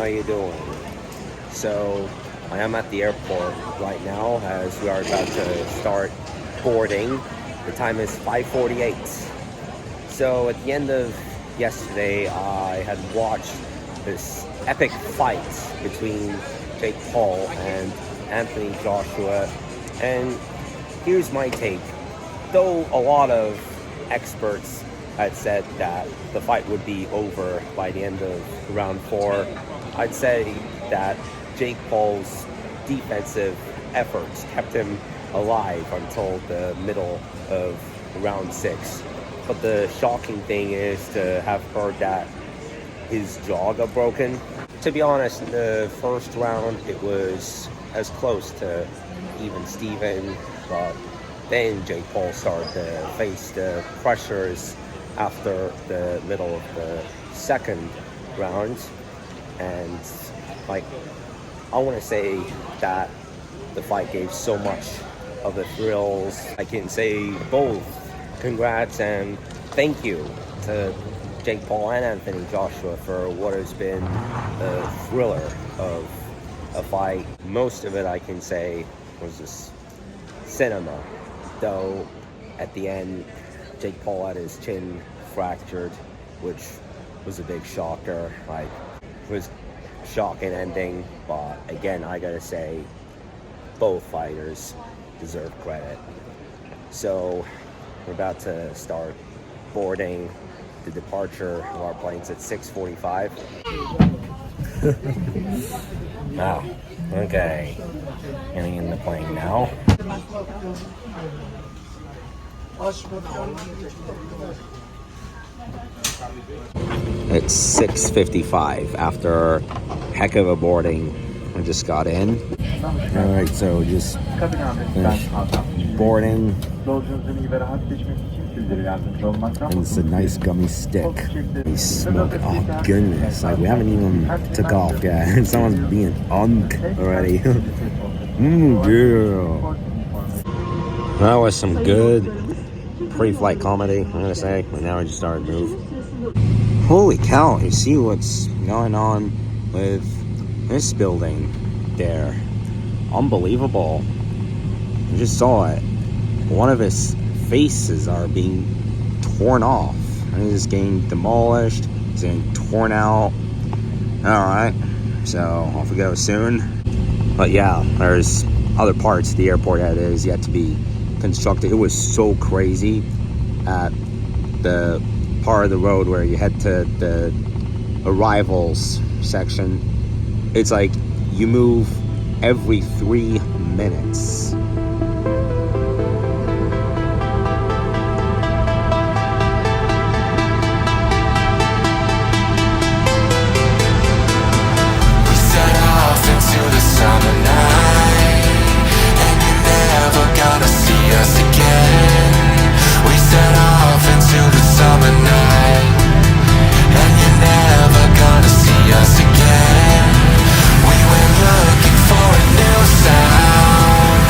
are you doing? So I am at the airport right now as we are about to start boarding. The time is 5:48. So at the end of yesterday, I had watched this epic fight between Jake Paul and Anthony Joshua. And here's my take. Though a lot of experts had said that the fight would be over by the end of round 4, I'd say that Jake Paul's defensive efforts kept him alive until the middle of round 6. But the shocking thing is to have heard that his jaw got broken. To be honest, in the first round, it was as close to even Steven, but then Jake Paul started to face the pressures after the middle of the second round. And I want to say that the fight gave so much of the thrills. I can say both congrats and thank you to Jake Paul and Anthony Joshua for what has been a thriller of a fight. Most of it, I can say, was just cinema. Though at the end, Jake Paul had his chin fractured, which was a big shocker. It was a shocking ending, but again, I gotta say, both fighters deserve credit. So we're about to start boarding. The departure of our plane's at 6:45. Wow. Okay. Getting in the plane now. It's 6:55 after heck of a boarding. I just got in. Alright, so just finished boarding. And it's a nice gummy stick. We smoke. Oh goodness, we haven't even took off yet. Someone's being already. Yeah. That was some good pre-flight comedy, I'm gonna say. But now we just started to move. Holy cow, you see what's going on with this building there. Unbelievable. I just saw it. One of his faces are being torn off. And he's getting demolished. It's getting torn out. Alright. So off we go soon. But yeah, there's other parts of the airport that is yet to be constructed. It was so crazy at the part of the road where you head to the arrivals section. It's like you move every 3 minutes. We set off into the summer night, and you're never gonna see us again. We set off into the summer night, and you're never gonna see us again. We went looking for a new sound,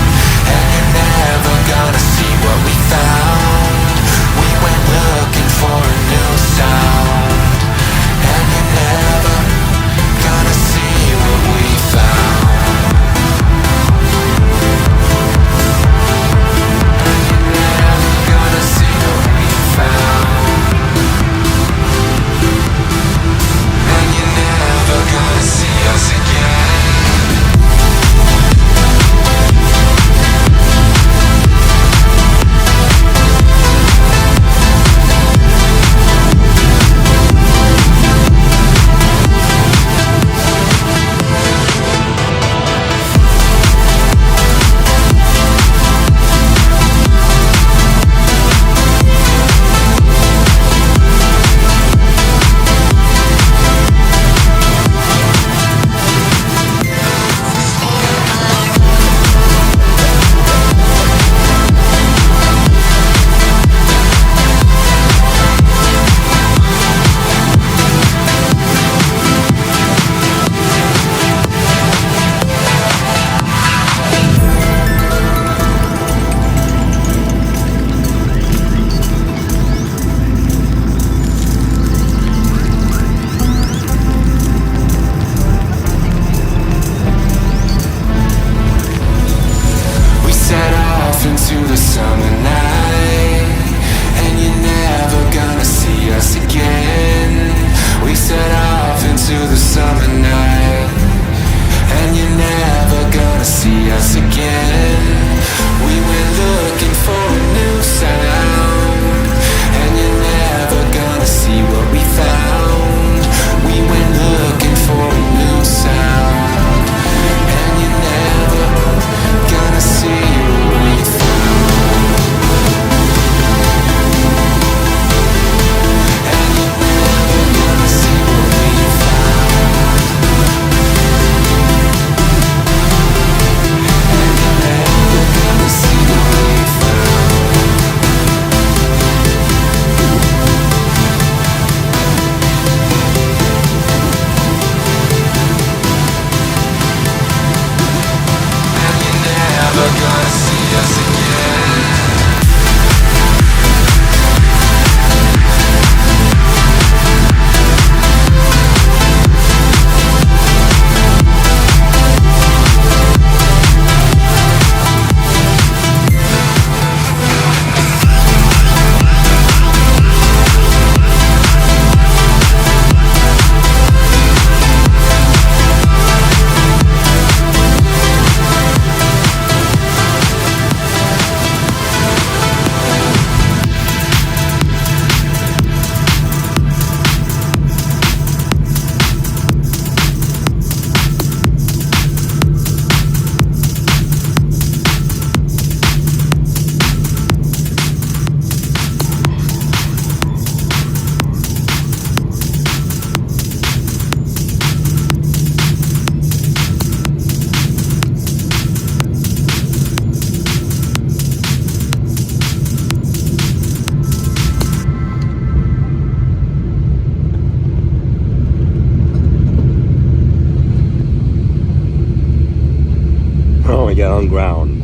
get on ground.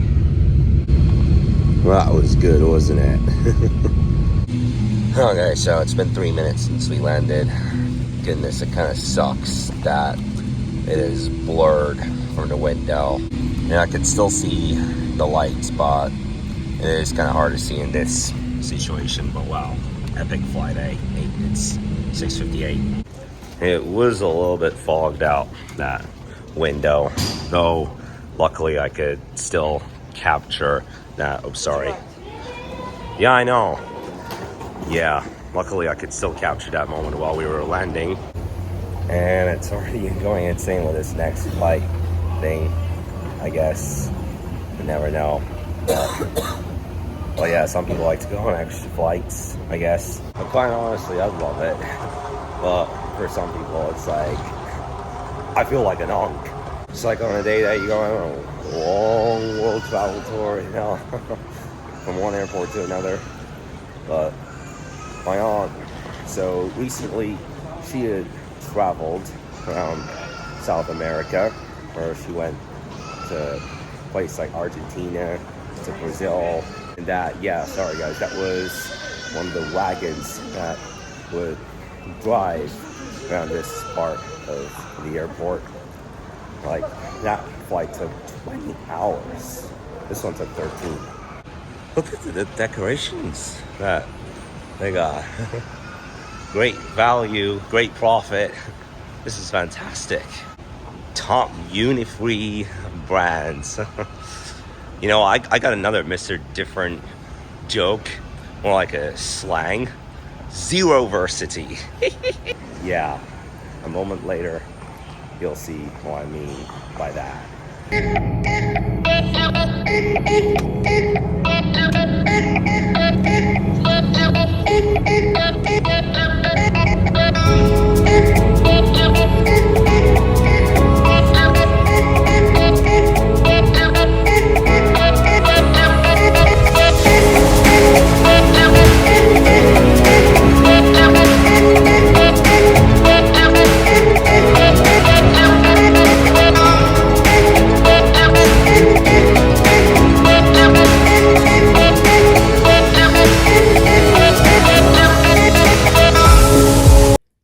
Well, that was good, wasn't it? Okay, so it's been 3 minutes since we landed. Goodness, it kind of sucks that it is blurred from the window. And I can still see the lights, but it is kind of hard to see in this situation. But wow, epic flight, eh? It's 6:58. It was a little bit fogged out, that window, though luckily I could still capture that. Oh, sorry. Yeah, I know. Yeah, luckily I could still capture that moment while we were landing. And it's already going insane with this next flight thing, I guess. You never know. Well, yeah, some people like to go on extra flights, I guess. But quite honestly, I love it. But for some people, it's like, I feel like an onk. It's like on a day that you go on a long world travel tour, you know, from one airport to another. But my aunt, so recently she had traveled around South America, where she went to places like Argentina, to Brazil, and that, yeah, sorry guys, that was one of the wagons that would drive around this part of the airport. Like, that flight took 20 hours. This one took 13. Look at the decorations that they got. Great value, great profit. This is fantastic. Top uni-free brands. You know, I got another Mr. Different joke, more like a slang. Zeroversity. Yeah, a moment later, you'll see what I mean by that.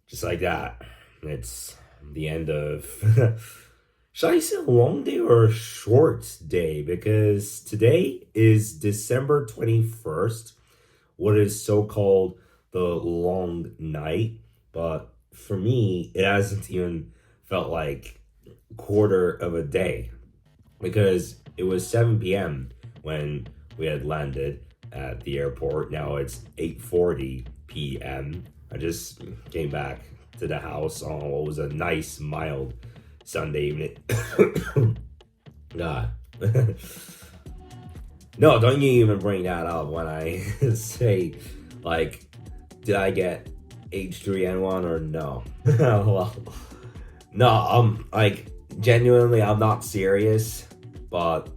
Just like that. It's the end of, should I say a long day or a short day? Because today is December 21st, what is so-called the long night. But for me, it hasn't even felt like a quarter of a day, because it was 7 p.m. when we had landed at the airport. Now it's 8:40 p.m. I just came back to the house on what was a nice, mild Sunday evening. God. No, don't you even bring that up when I say, like, did I get H3N1 or no? Well, no, like, genuinely, I'm not serious, but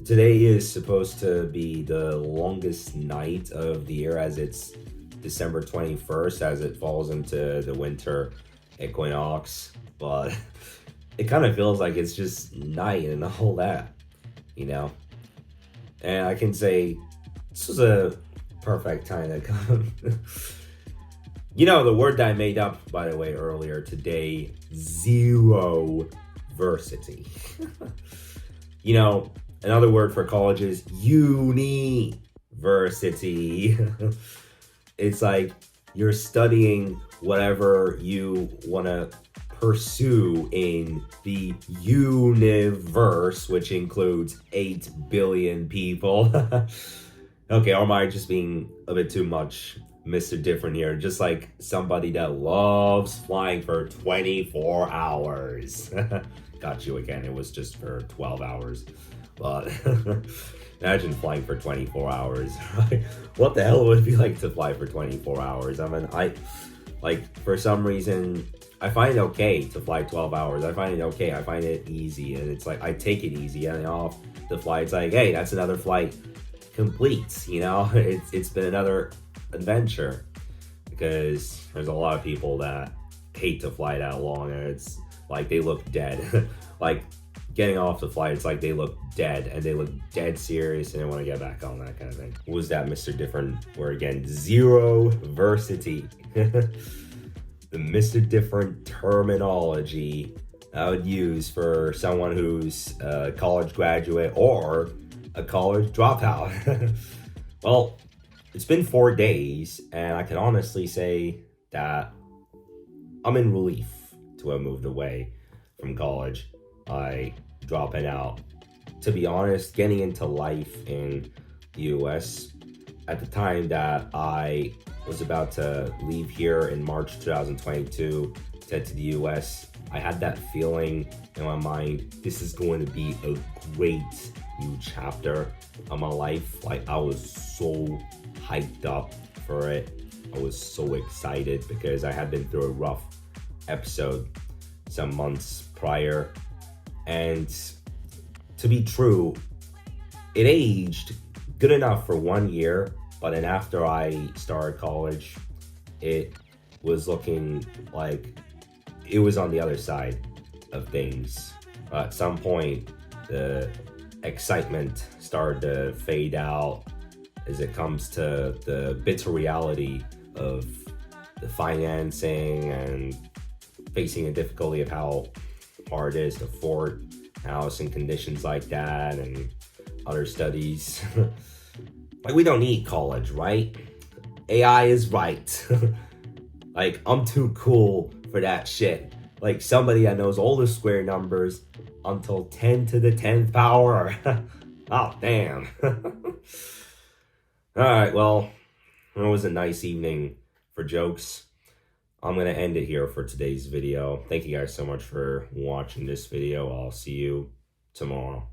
today is supposed to be the longest night of the year, as it's December 21st, as it falls into the winter equinox. But it kind of feels like it's just night and all that, you know? And I can say this was a perfect time to come. You know, the word that I made up, by the way, earlier today, Zeroversity. You know, another word for college is university. It's like you're studying whatever you want to pursue in the universe, which includes 8 billion people. Okay, or am I just being a bit too much Mr. Different here? Just like somebody that loves flying for 24 hours. Got you again, it was just for 12 hours. But imagine flying for 24 hours. What the hell would it be like to fly for 24 hours? I mean, for some reason, I find it okay to fly 12 hours. I find it okay. I find it easy. And it's like, I take it easy. And off the flight, it's like, hey, that's another flight complete. You know, it's been another adventure. Because there's a lot of people that hate to fly that long. And it's like, they look dead. Like, getting off the flight, it's like they look dead, and they look dead serious, and they want to get back on, that kind of thing. What was that, Mr. Different? Where again, Zeroversity. The Mr. Different terminology I would use for someone who's a college graduate or a college dropout. Well, it's been 4 days, and I can honestly say that I'm in relief to have moved away from college by dropping out. To be honest, getting into life in the US at the time that I was about to leave here in March 2022 to head to the US, I had that feeling in my mind, this is going to be a great new chapter of my life. Like, I was so hyped up for it. I was so excited because I had been through a rough episode some months prior. And to be true, it aged good enough for 1 year, but then after I started college, it was looking like it was on the other side of things. At some point, the excitement started to fade out as it comes to the bitter reality of the financing and facing the difficulty of how hard it is to afford a house in conditions like that and other studies. Like, we don't need college, right? AI is right. Like, I'm too cool for that shit. Like, somebody that knows all the square numbers until 10 to the 10th power. Oh, damn. Alright, well, it was a nice evening for jokes. I'm going to end it here for today's video. Thank you guys so much for watching this video. I'll see you tomorrow.